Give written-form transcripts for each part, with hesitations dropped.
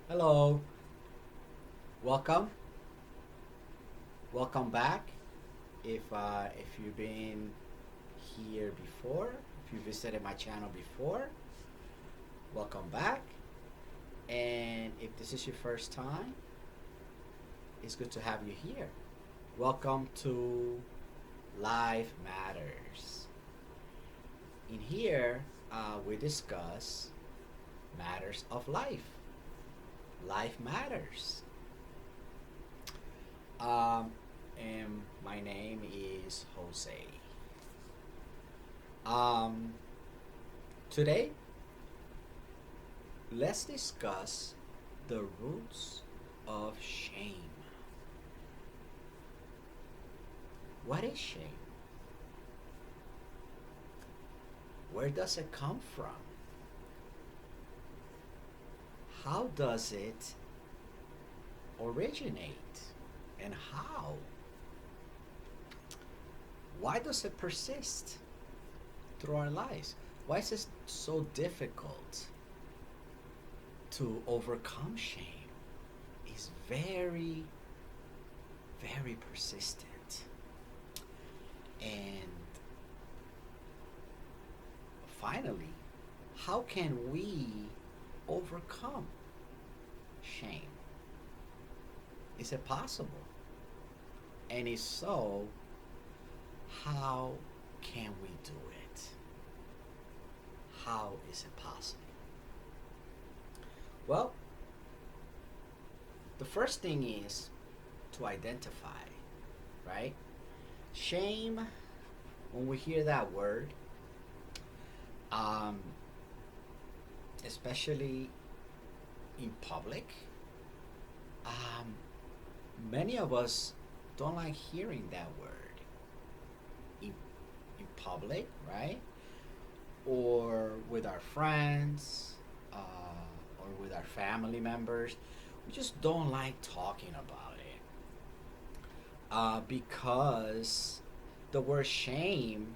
Hello, welcome, welcome back. If you've been here before, if you visited my channel before, welcome back. And if this is your first time, it's good to have you here. Welcome to Life Matters. In here, we discuss matters of life. Life matters. Um, and my name is Jose. Um, Today, let's discuss the roots of shame. What is shame? Where does it come from? How does it originate? And how? Why does it persist through our lives? Why is it so difficult to overcome shame? It's very, very persistent. And finally, how can we overcome shame? Is it possible? And if so, how can we do it? How is it possible? Well, the first thing is to identify, right? Shame, when we hear that word, um, especially in public, um, many of us don't like hearing that word in, in public, right? Or with our friends, or with our family members. We just don't like talking about it because the word shame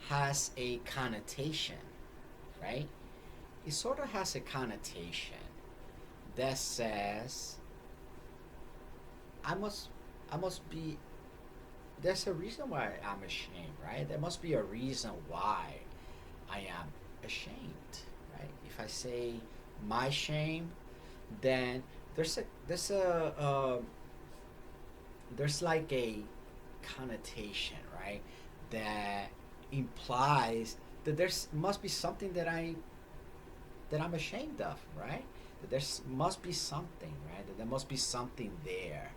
has a connotation, right? It sort of has a connotation that says I must I must be there's a reason why I'm ashamed, right? There must be a reason why I am ashamed, right? If I say my shame, then there's a there's like a connotation, right? That implies that there's must be something that I'm ashamed of, right? That there's must be something, right? That there must be something there.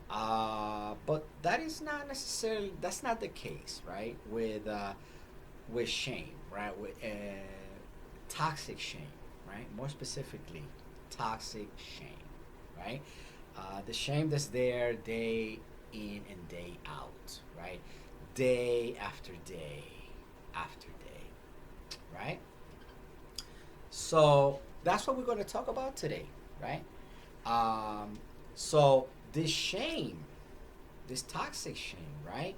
But that is not necessarily that's not the case, right? With shame, right? With toxic shame, right? More specifically, toxic shame, right? The shame that's there day in and day out, right? Day after day after day, right? So that's what we're going to talk about today, right? Um, so this shame, this toxic shame, right?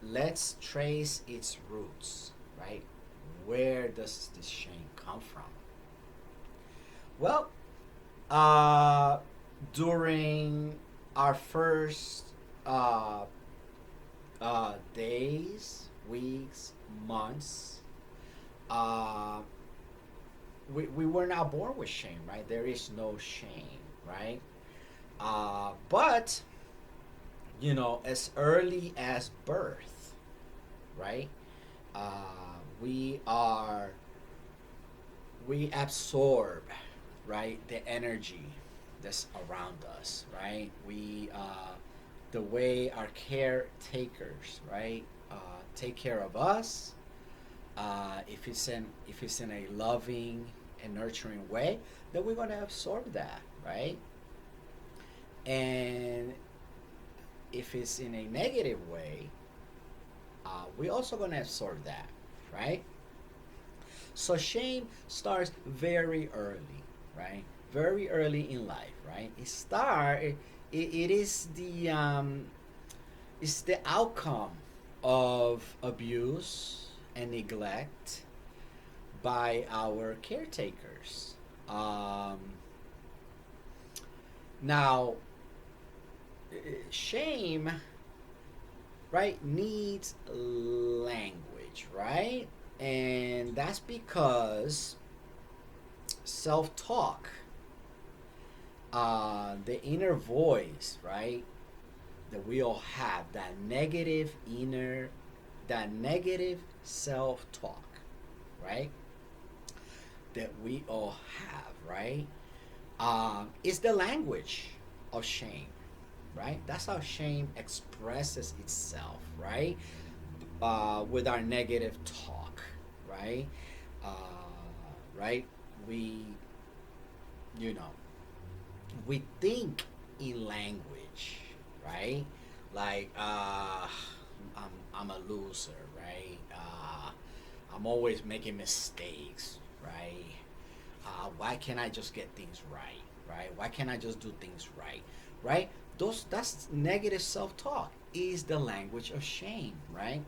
Let's trace its roots, right? Where does this shame come from? Well, uh, during our first uh, days, weeks, months, uh, we were not born with shame, right? There is no shame, right? But, as early as birth, right? We are we absorb, right, the energy that's around us, right? The way our caretakers, right, take care of us. If it's in a loving and nurturing way, then we're going to absorb that, right? And if it's in a negative way, we're also going to absorb that, right? So shame starts very early, right? Very early in life, right? It is it's the outcome of abuse and neglect by our caretakers. Um, now, shame, right, needs language, right? And that's because self talk, the inner voice, right, that we all have, that negative self talk, right, that we all have, right, is the language of shame, right? That's how shame expresses itself, right? With our negative talk, right? Uh, right? We, you know, we think in language, right? Like, I'm a loser, right? I'm always making mistakes, right? Why can't I just get things right, right? Why can't I just do things right, right? That's negative self-talk is the language of shame, right?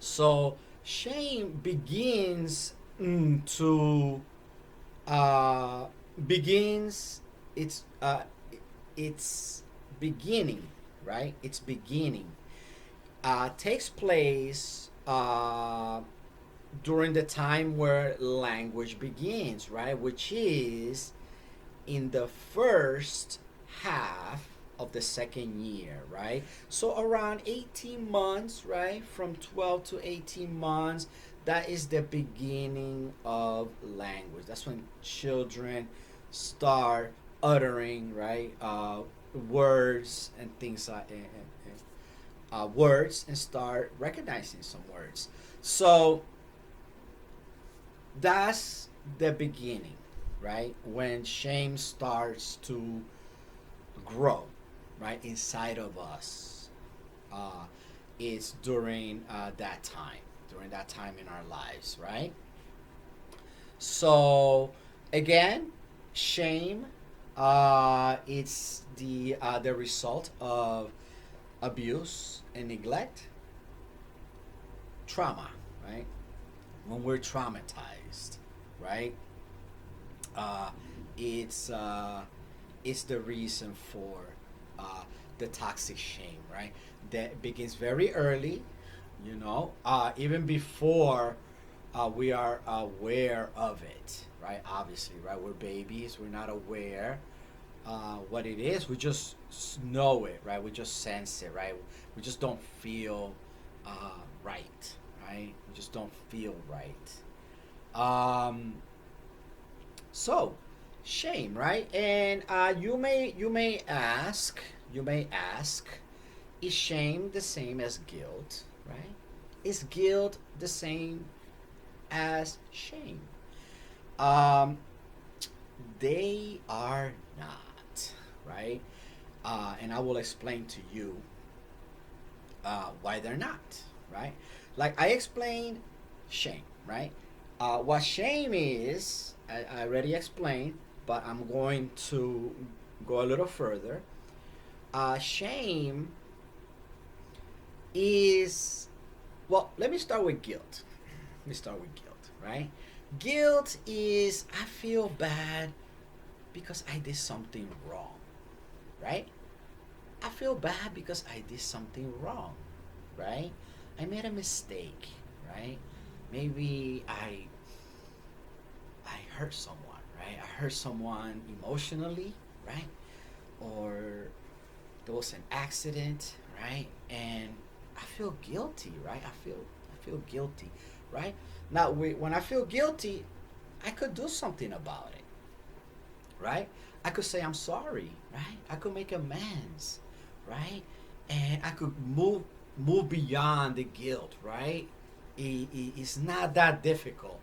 So shame begins to uh, begins its its beginning, right? Its beginning takes place during the time where language begins, right? Which is in the first half of the second year, right? So around 18 months, right? From 12 to 18 months, that is the beginning of language. That's when children start uttering, right? Words and things like words and start recognizing some words. So that's the beginning, right? When shame starts to grow, right, inside of us. Uh, it's during that time in our lives, right? So, again, shame, it's the result of abuse and neglect, trauma, right? When we're traumatized, right? Uh, it's it's the reason for uh, the toxic shame, right? That begins very early, even before we are aware of it, right? Obviously, right? We're babies, we're not aware what it is. We just know it, right? We just sense it, right? We just don't feel right, right? We just don't feel right. Um, so, shame, right? And you may ask, is shame the same as guilt, right? Is guilt the same as shame? Um, they are not, right? And I will explain to you why they're not, right? Like I explained shame, right? What shame is, I already explained, but I'm going to go a little further. Shame is, well, let me start with guilt. Let me start with guilt, right? Guilt is I feel bad because I did something wrong, right? I feel bad because I did something wrong, right? I made a mistake, right? Maybe I hurt someone, right? I hurt someone emotionally, right? Or there was an accident, right? And I feel guilty, right? I feel guilty, right? Now, when I feel guilty, I could do something about it, right? I could say I'm sorry, right? I could make amends, right? And I could move beyond the guilt, right? It's not that difficult.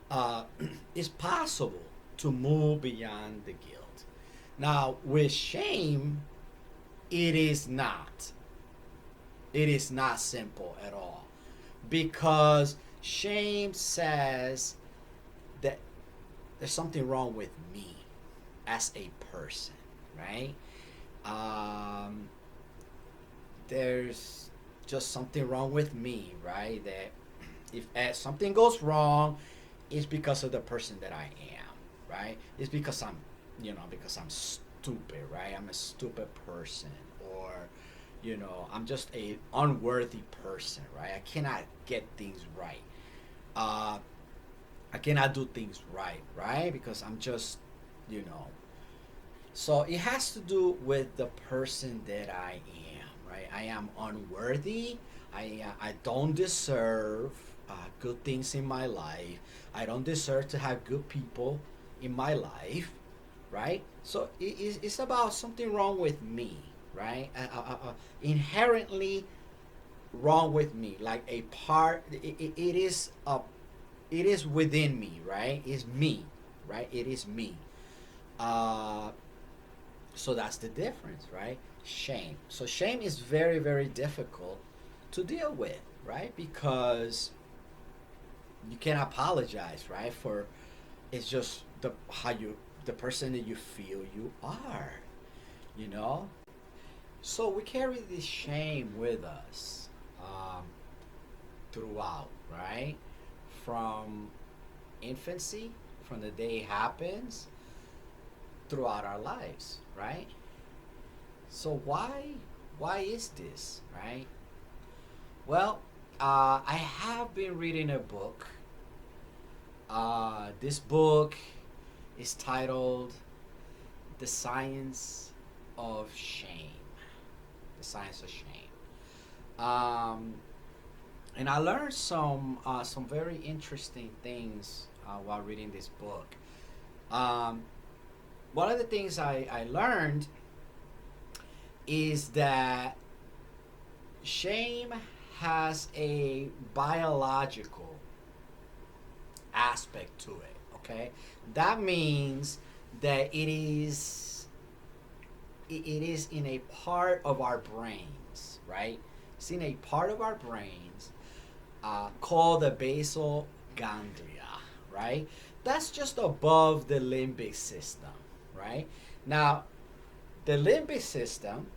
Uh, it's possible to move beyond the guilt. Now, with shame, it is not. It is not simple at all because shame says that there's something wrong with me as a person, right? Um, there's just something wrong with me, right? That if something goes wrong, it's because of the person that I am, right? It's because I'm, because I'm stupid, right? I'm a stupid person, or I'm just a unworthy person, right? I cannot get things right. Uh, I cannot do things right, right? Because I'm just, you know. So it has to do with the person that I am, right? I am unworthy. I don't deserve good things in my life. I don't deserve to have good people in my life, right? So it's about something wrong with me, right? Inherently wrong with me, like a part. It is within me, right? It's me, right? It is me. Uh, so that's the difference, right? Shame. So shame is very, very difficult to deal with, right? Because you can apologize, right? For it's just the person that you feel you are, you know. So we carry this shame with us throughout, right? From infancy, from the day it happens, throughout our lives, right? So why is this, right? Well, I have been reading a book. This book is titled "The Science of Shame." The Science of Shame. Um, and I learned some very interesting things while reading this book. Um, One of the things I learned is that shame has a biological aspect to it. Okay, that means that it is in a part of our brains, right? It's in a part of our brains called the basal ganglia, right? That's just above the limbic system, right? Now, the limbic system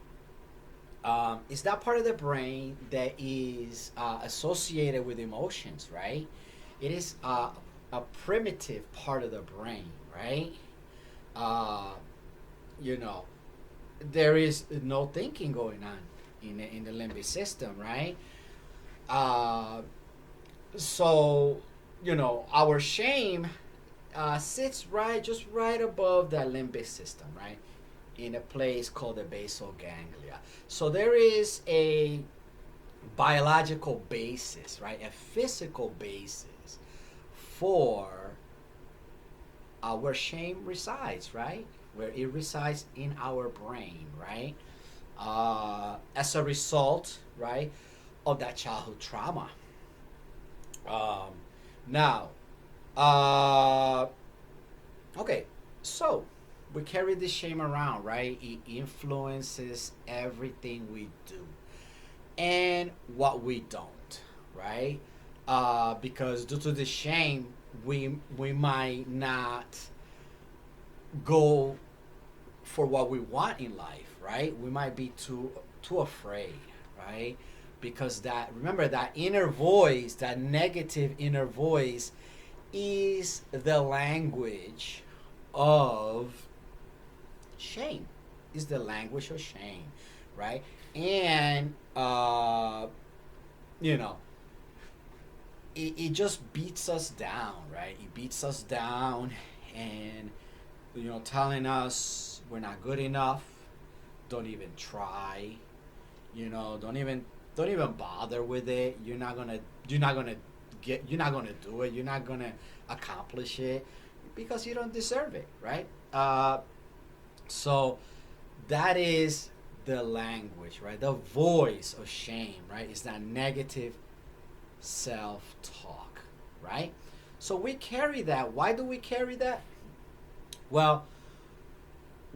is that part of the brain that is associated with emotions, right? It is a primitive part of the brain, right? Uh, you know, there is no thinking going on in the limbic system, right? Uh, so, our shame sits just right above that limbic system, right? In a place called the basal ganglia. So there is a biological basis, right? A physical basis for where shame resides, right? Where it resides in our brain, right? As a result, right, of that childhood trauma. Um, Now, uh, okay, so we carry this shame around, right? It influences everything we do and what we don't, right? Because due to the shame, we might not go for what we want in life, right? We might be too afraid, right? Because that remember that inner voice, that negative inner voice, is the language of shame. Is the language of shame, right? And you know, it just beats us down, right? It beats us down, and telling us we're not good enough. Don't even try. Don't even bother with it. You're not gonna you're not gonna do it. You're not gonna accomplish it because you don't deserve it, right? So that is the language, right? The voice of shame, right? Is that negative self-talk, right? So we carry that. Why do we carry that? Well,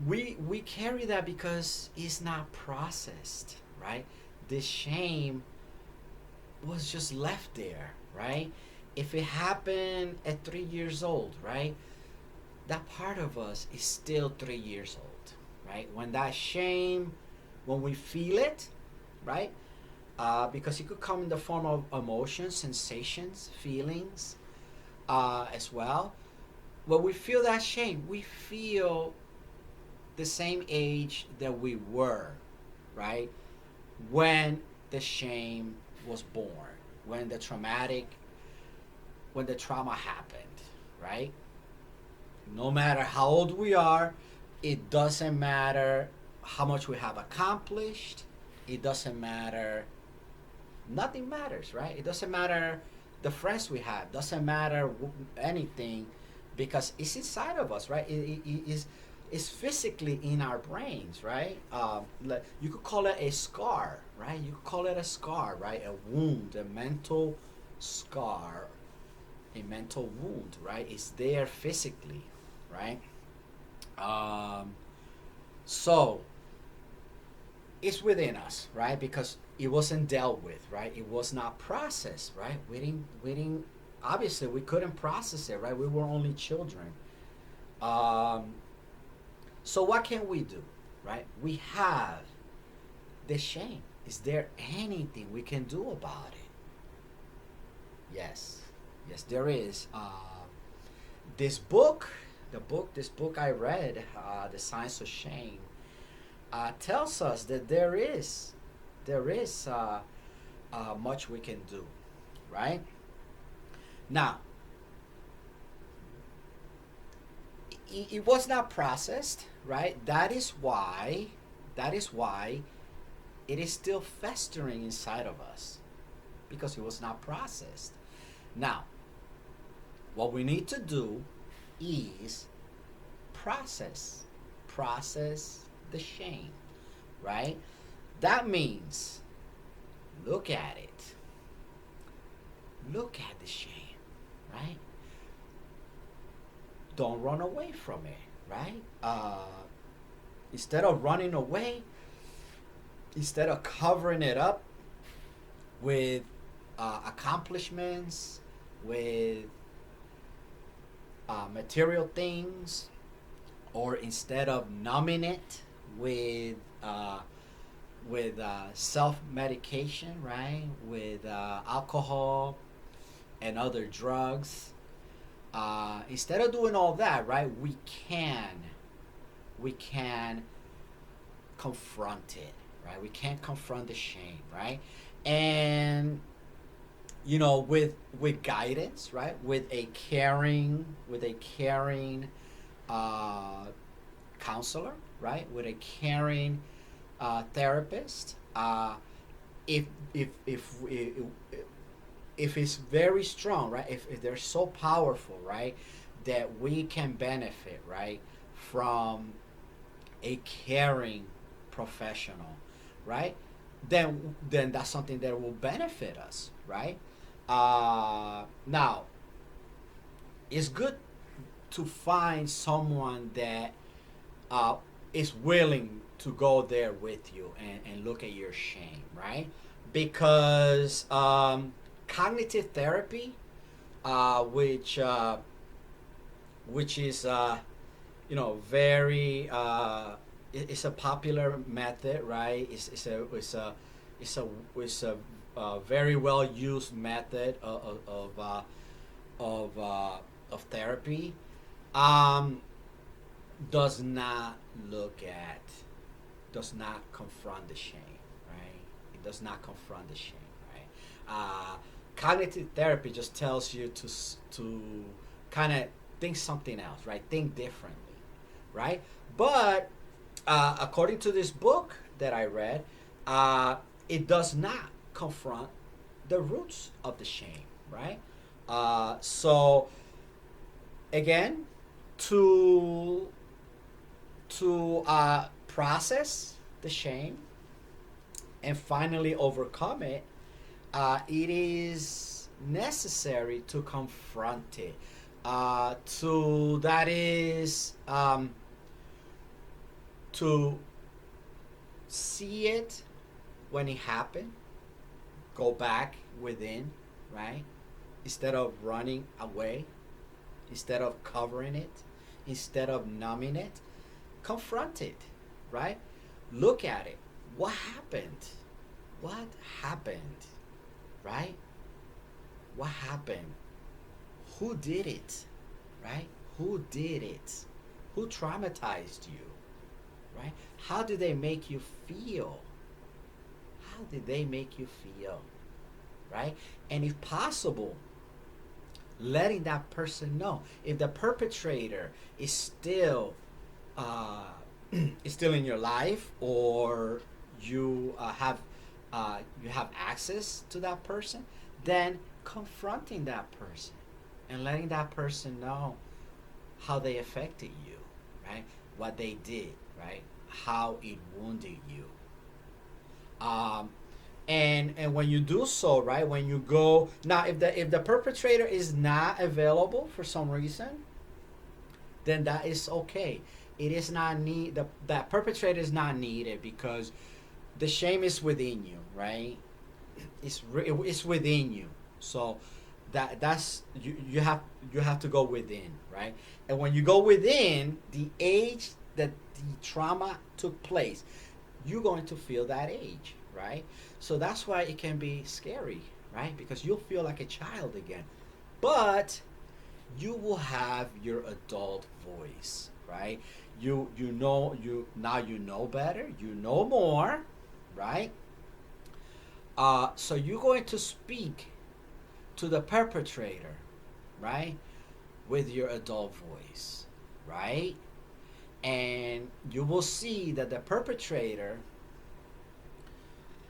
we carry that because it's not processed, right? This shame was just left there, right? If it happened at 3 years old, right? That part of us is still 3 years old, right? When that shame, when we feel it, right? Because it could come in the form of emotions, sensations, feelings, as well. when we feel that shame, we feel the same age that we were, right? When the shame was born, when the traumatic, when the trauma happened, right? No matter how old we are, it doesn't matter how much we have accomplished, it doesn't matter, nothing matters, right? It doesn't matter the friends we have, doesn't matter anything, because it's inside of us, right? It is, it's physically in our brains, right? You could call it a scar, right? You could call it a scar, right? A wound, a mental scar, a mental wound, right? It's there physically, right? Um, so it's within us, right? Because it wasn't dealt with, right? It was not processed, right? We didn't. Obviously, we couldn't process it, right? We were only children. Um, so what can we do, right? We have the shame. Is there anything we can do about it? Yes, yes, there is. This book, this book I read, The Science of Shame, tells us that there is much we can do, right? Now, it was not processed, right? That is why it is still festering inside of us, because it was not processed. Now, what we need to do is process, process the shame, right? That means look at it, look at the shame, right? Don't run away from it, right? Instead of running away, instead of covering it up with accomplishments, with material things, or instead of numbing it with self medication, right? With alcohol and other drugs. Instead of doing all that, right? We can confront it, right? We can confront the shame, right? And with guidance, right? With a caring uh, counselor, right? With a caring therapist. If if it's very strong, right? If they're so powerful, right, that we can benefit, right, from a caring professional, right? Then that's something that will benefit us, right? Now, it's good to find someone that uh, is willing to go there with you and look at your shame, right? Because cognitive therapy, which is very it's a popular method, right? It's a very well used method of therapy. Um, does not look at, does not confront the shame, right? It does not confront the shame, right? Cognitive therapy just tells you to kind of think something else, right? Think differently, right? But according to this book that I read, it does not confront the roots of the shame, right? So again, to process the shame and finally overcome it, it is necessary to confront it. To that is to see it when it happened, go back within, right? Instead of running away, instead of covering it, instead of numbing it, confront it, right? Look at it. What happened? What happened? Right? What happened? Who did it? Right? Who did it? Who traumatized you? Right? How did they make you feel? How did they make you feel? Right? And if possible, letting that person know. If the perpetrator is still uh, is still in your life, or you have access to that person, then confronting that person and letting that person know how they affected you, right? What they did, right? How it wounded you. Um, and when you do so, right? When you go now, if the perpetrator is not available for some reason, then that is okay. It is not need the that perpetrator is not needed, because the shame is within you, right? It's within you. So that's you have to go within, right? And when you go within the age that the trauma took place, you're going to feel that age, right? So that's why it can be scary, right? Because you'll feel like a child again, but you will have your adult voice, right? You know better, you know more, right? So you're going to speak to the perpetrator, right, with your adult voice, right? And you will see that the perpetrator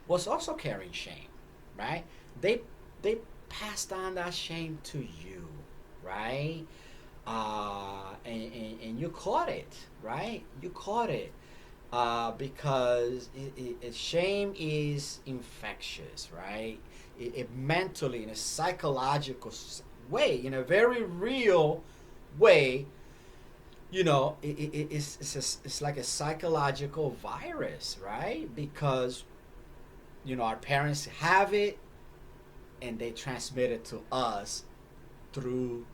was also carrying shame, right? They they passed on that shame to you, right? And you caught it, right? You caught it, because shame is infectious, right? It mentally, in a psychological way, in a very real way, it's like a psychological virus, right? Because our parents have it, and they transmit it to us through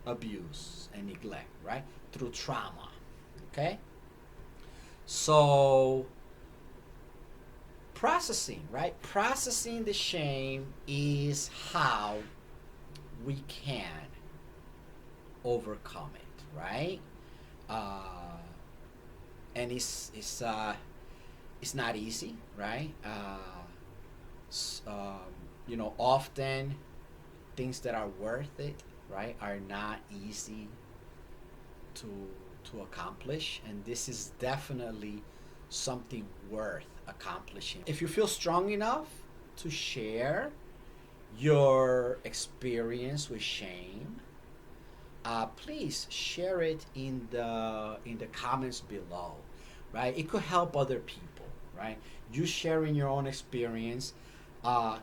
abuse and neglect, right? Through trauma, okay? So processing, right? Processing the shame is how we can overcome it, right? Uh, and it's not easy, right? Often things that are worth it, right, are not easy to accomplish, and this is definitely something worth accomplishing. If you feel strong enough to share your experience with shame, please share it in the comments below, right? It could help other people, right? You sharing your own experience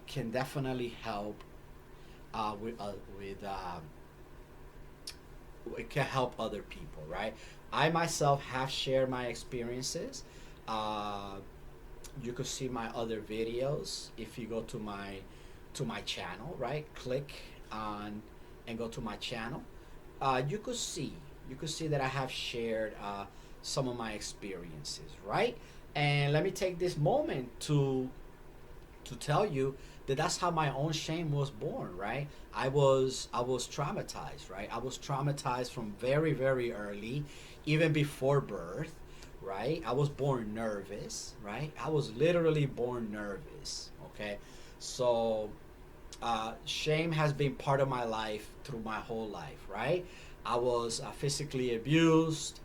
can definitely help with it can help other people, right? I myself have shared my experiences. Uh, you could see my other videos if you go to my channel, right? Click on and go to my channel. You could see that I have shared some of my experiences, right? And let me take this moment to tell you that that's how my own shame was born, right? I was traumatized, right? I was traumatized from very very early, even before birth, right? I was born nervous, right? I was literally born nervous, okay? So shame has been part of my life through my whole life, right? I was physically abused.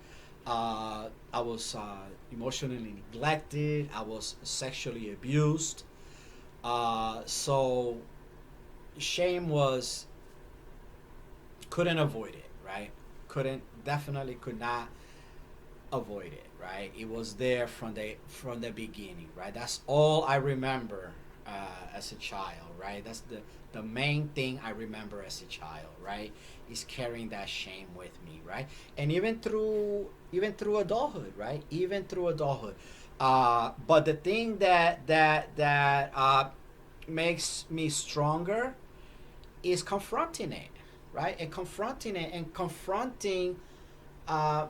I was emotionally neglected. I was sexually abused. So shame was couldn't avoid it, right? Could not avoid it, right? It was there from the beginning, right? That's all I remember as a child, right? That's the main thing I remember as a child, right? Is carrying that shame with me, right? And even through adulthood, right? Even through adulthood. But the thing that makes me stronger is confronting it, right? And confronting uh,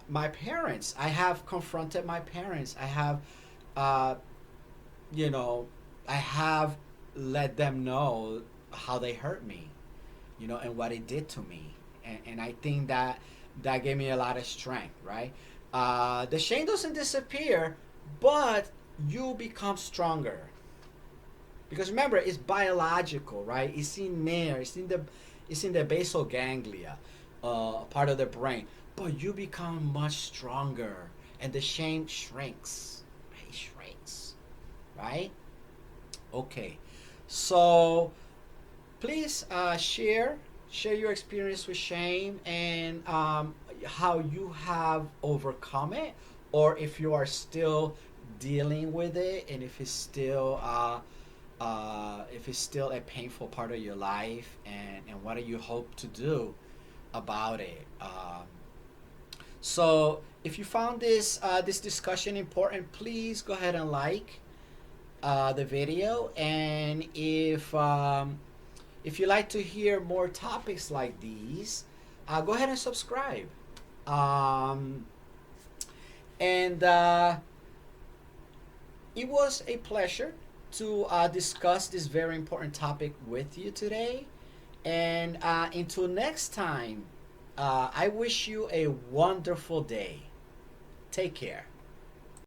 my parents. I have confronted my parents. I have uh, you know I have let them know how they hurt me, and what it did to me. and I think that that gave me a lot of strength, right? The shame doesn't disappear, but you become stronger. Because remember, it's biological, right? It's in there. It's in the basal ganglia, part of the brain. But you become much stronger, and the shame shrinks. It shrinks, right? Okay, so please share your experience with shame and how you have overcome it, or if you are still dealing with it, and if it's still a painful part of your life, and what do you hope to do about it. So if you found this discussion important, please go ahead and like the video, and if you like to hear more topics like these, go ahead and subscribe. Um, and It was a pleasure to discuss this very important topic with you today. And until next time, I wish you a wonderful day. Take care.